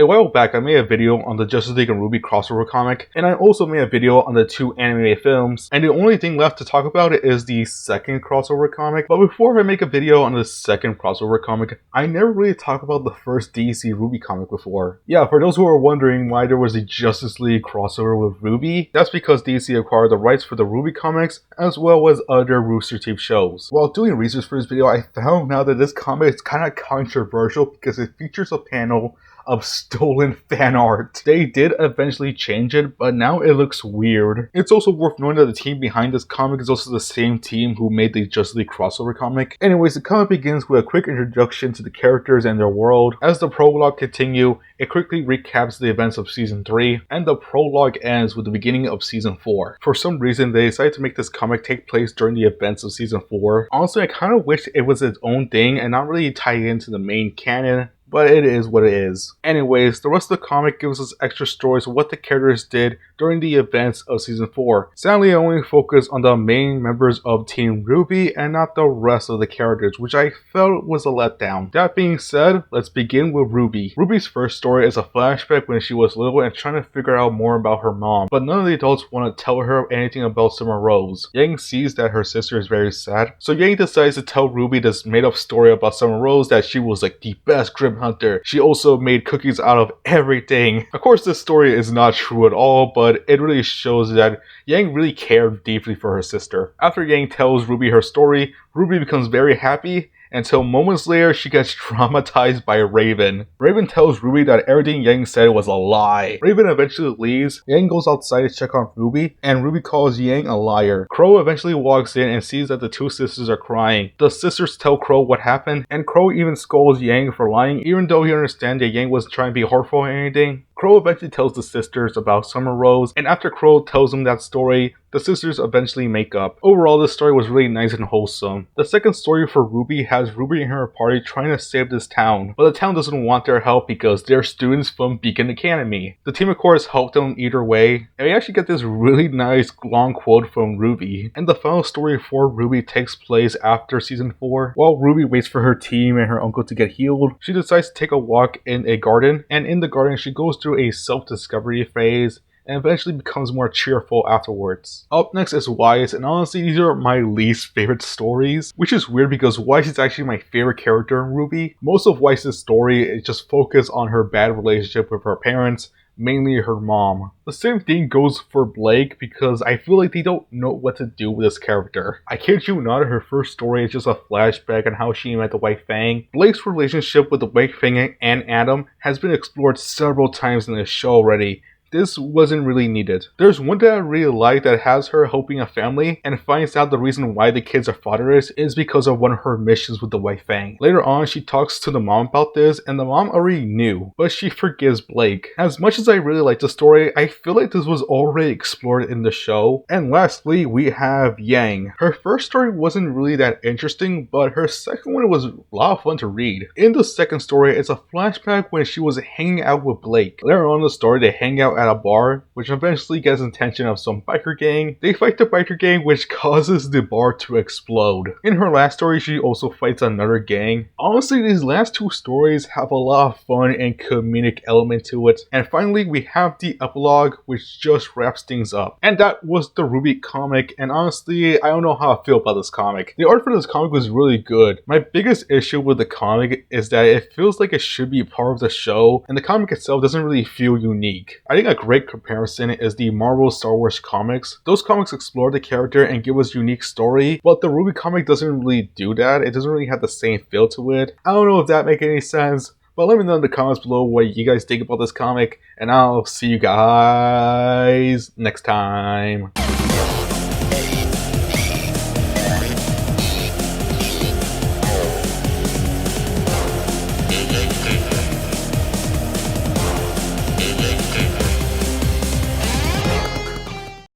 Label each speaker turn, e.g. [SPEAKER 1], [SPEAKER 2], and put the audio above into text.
[SPEAKER 1] A while back I made a video on the Justice League and RWBY crossover comic, and I also made a video on the 2 anime films, and the only thing left to talk about is the second crossover comic. But before I make a video on the second crossover comic, I never really talked about the first DC RWBY comic before. Yeah, for those who are wondering why there was a Justice League crossover with RWBY, that's because DC acquired the rights for the RWBY comics as well as other Rooster Teeth shows. While doing research for this video, I found out that this comic is kind of controversial because it features a panel of stolen fan art. They did eventually change it, but now it looks weird. It's also worth knowing that the team behind this comic is also the same team who made the Justice League crossover comic. Anyways, the comic begins with a quick introduction to the characters and their world. As the prologue continues, it quickly recaps the events of Season 3, and the prologue ends with the beginning of Season 4. For some reason, they decided to make this comic take place during the events of Season 4. Honestly, I kind of wish it was its own thing and not really tie into the main canon, but it is what it is. Anyways, the rest of the comic gives us extra stories of what the characters did during the events of Season 4. Sadly, I only focus on the main members of Team RWBY and not the rest of the characters, which I felt was a letdown. That being said, let's begin with RWBY. RWBY's first story is a flashback when she was little and trying to figure out more about her mom, but none of the adults want to tell her anything about Summer Rose. Yang sees that her sister is very sad, so Yang decides to tell RWBY this made-up story about Summer Rose that she was like the best Grim Hunter. She also made cookies out of everything. Of course, this story is not true at all, but it really shows that Yang really cared deeply for her sister. After Yang tells RWBY her story, RWBY becomes very happy until moments later she gets traumatized by Raven. Raven tells RWBY that everything Yang said was a lie. Raven eventually leaves. Yang goes outside to check on RWBY, and RWBY calls Yang a liar. Crow eventually walks in and sees that the two sisters are crying. The sisters tell Crow what happened, and Crow even scolds Yang for lying, even though he understands that Yang wasn't trying to be hurtful or anything. Crow eventually tells the sisters about Summer Rose, and after Crow tells them that story, the sisters eventually make up. Overall, this story was really nice and wholesome. The second story for RWBY has RWBY and her party trying to save this town, but the town doesn't want their help because they're students from Beacon Academy. The team of course helped them either way, and we actually get this really nice long quote from RWBY. And the final story for RWBY takes place after Season 4. While RWBY waits for her team and her uncle to get healed, she decides to take a walk in a garden, and in the garden she goes through a self-discovery phase and eventually becomes more cheerful afterwards. Up next is Wise, and honestly these are my least favorite stories, which is weird because Wise is actually my favorite character in RWBY. Most of Wise's story is just focused on her bad relationship with her parents, mainly her mom. The same thing goes for Blake because I feel like they don't know what to do with this character. I kid you not, her first story is just a flashback on how she met the White Fang. Blake's relationship with the White Fang and Adam has been explored several times in the show already. This wasn't really needed. There's one that I really like that has her helping a family and finds out the reason why the kids are fatherless is because of one of her missions with the White Fang. Later on, she talks to the mom about this, and the mom already knew, but she forgives Blake. As much as I really like the story, I feel like this was already explored in the show. And lastly, we have Yang. Her first story wasn't really that interesting, but her second one was a lot of fun to read. In the second story, it's a flashback when she was hanging out with Blake. Later on in the story, they hang out at a bar, which eventually gets the attention of some biker gang. They fight the biker gang, which causes the bar to explode. In her last story, she also fights another gang. Honestly, these last two stories have a lot of fun and comedic element to it. And finally, we have the epilogue, which just wraps things up. And that was the RWBY comic, and honestly, I don't know how I feel about this comic. The art for this comic was really good. My biggest issue with the comic is that it feels like it should be part of the show, and the comic itself doesn't really feel unique. I think a great comparison is the Marvel Star Wars comics. Those comics explore the character and give us unique story, but the RWBY comic doesn't really do that. It doesn't really have the same feel to it. I don't know if that makes any sense, but let me know in the comments below what you guys think about this comic, and I'll see you guys next time.